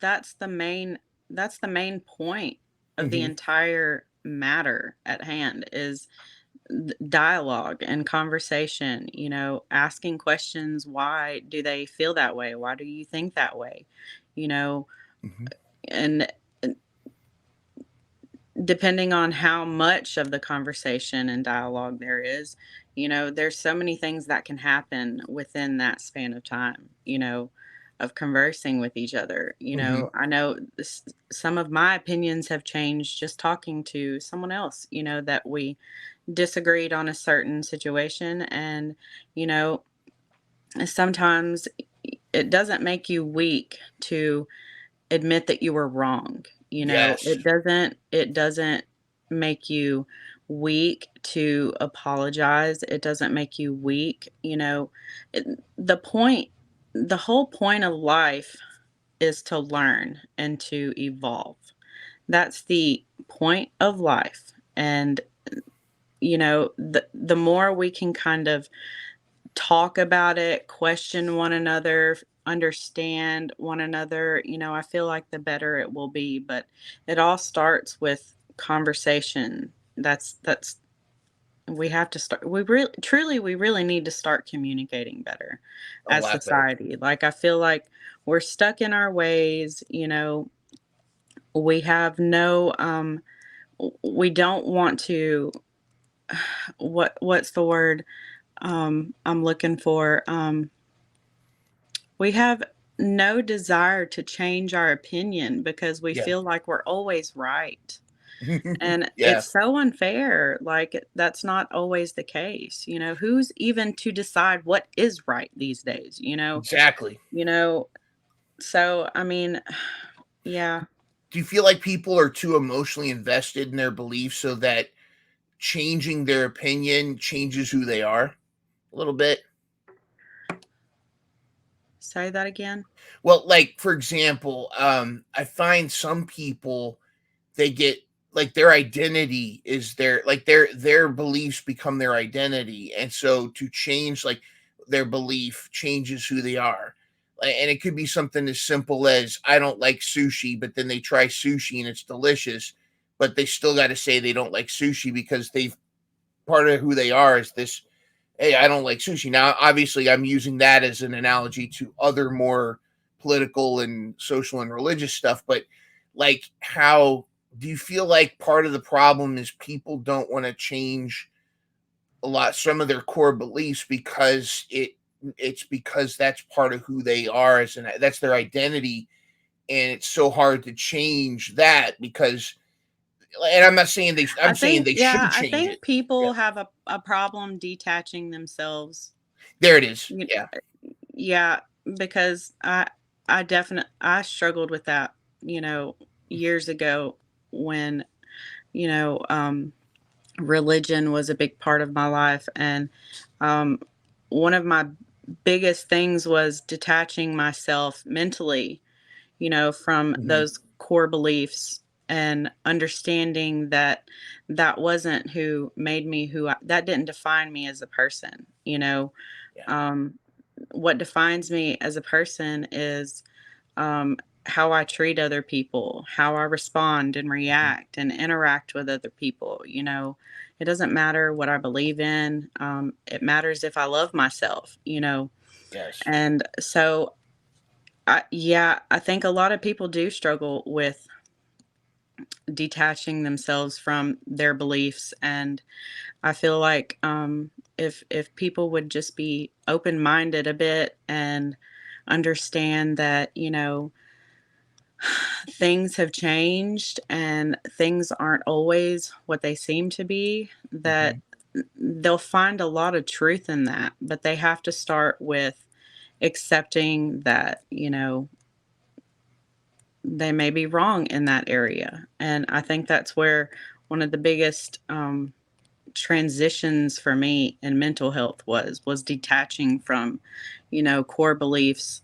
that's the main that's the main point of the Hmm. entire matter at hand is dialogue and conversation, asking questions. Why do they feel that way? Why do you think that way? You know, Hmm. and depending on how much of the conversation and dialogue there is, there's so many things that can happen within that span of time, of conversing with each other. Hmm. I know some of my opinions have changed just talking to someone else, that we disagreed on a certain situation. And, you know, sometimes it doesn't make you weak to admit that you were wrong. Yes. It doesn't make you weak to apologize. It doesn't make you weak. It, the point, the whole point of life is to learn and to evolve. That's the point of life. And the more we can kind of talk about it, question one another, understand one another, I feel like the better it will be. But it all starts with conversation. That's we have to start. We really need to start communicating better A as lot better. society. Like, I feel like we're stuck in our ways. We have no we don't want to what's the word I'm looking for? We have no desire to change our opinion because we Yeah. feel like we're always right. And Yeah. it's so unfair. Like, that's not always the case. Who's even to decide what is right these days, Exactly. You know, so I mean, yeah. Do you feel like people are too emotionally invested in their beliefs so that changing their opinion changes who they are a little bit? Say that again. Well, like for example, I find some people they get like their identity is their like their beliefs become their identity, and so to change like their belief changes who they are. And it could be something as simple as I don't like sushi, but then they try sushi and it's delicious, but they still got to say they don't like sushi because they've part of who they are is this. Hey, I don't like sushi. Now, obviously, I'm using that as an analogy to other more political and social and religious stuff, but like, how do you feel like part of the problem is people don't want to change some of their core beliefs because it's because that's part of who they are as an that's their identity, and it's so hard to change that because, and I'm saying they should I change it. think Yeah, people have a problem detaching themselves. there it is. You Yeah. Yeah, because I struggled with that, you know, years ago when, you know, um, religion was a big part of my life. And um, one of my biggest things was detaching myself mentally, from Hmm. those core beliefs, and understanding that that wasn't who made me that didn't define me as a person. Yeah. Um, what defines me as a person is how I treat other people, how I respond and Mhm. react and interact with other people. It doesn't matter what I believe in. It matters if I love myself. Yes. And so, yeah, I think a lot of people do struggle with detaching themselves from their beliefs. And I feel like if people would just be open minded a bit and understand that things have changed and things aren't always what they seem to be, that Mhm. they'll find a lot of truth in that. But they have to start with accepting that they may be wrong in that area. And I think that's where one of the biggest transitions for me in mental health was detaching from core beliefs,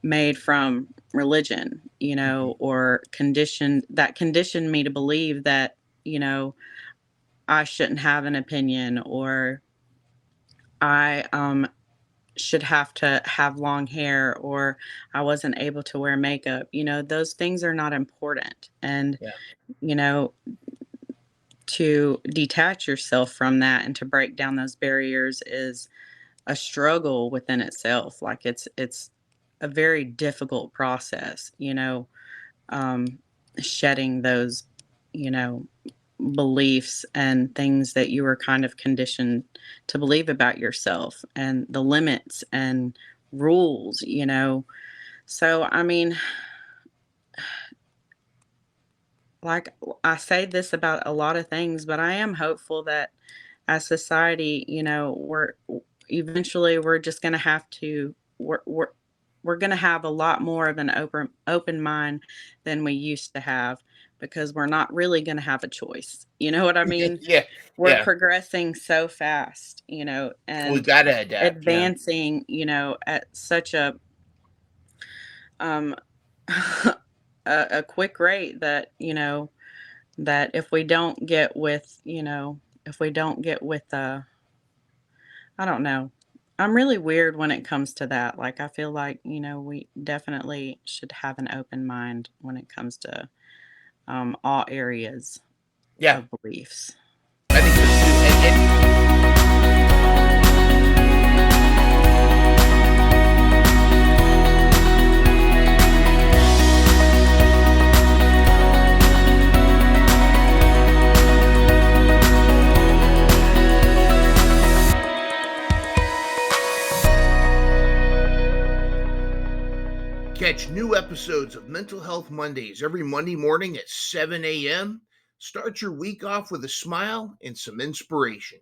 made from religion, Mhm. or conditioned me to believe that you know I shouldn't have an opinion, or I should have to have long hair, or I wasn't able to wear makeup. Those things are not important. And, Yeah. you know, to detach yourself from that and to break down those barriers is a struggle within itself. Like it's a very difficult process, um, shedding those, you know, beliefs and things that you were kind of conditioned to believe about yourself, and the limits and rules. So, I mean, like I say this about a lot of things, but I am hopeful that as society, eventually we're just going to have to we're going to have a lot more of an open mind than we used to have, because we're not really going to have a choice. You know what I mean? Yeah. We're Yeah. progressing so fast, We and gotta adapt. Yeah. advancing, at such um a quick rate that, that if we don't get with I don't know. I'm really weird when it comes to that. Like, I feel like, we definitely should have an open mind when it comes to all areas Yeah. of beliefs. I think so too. Catch new episodes of Mental Health Mondays every Monday morning at 7 a.m. Start your week off with a smile and some inspiration.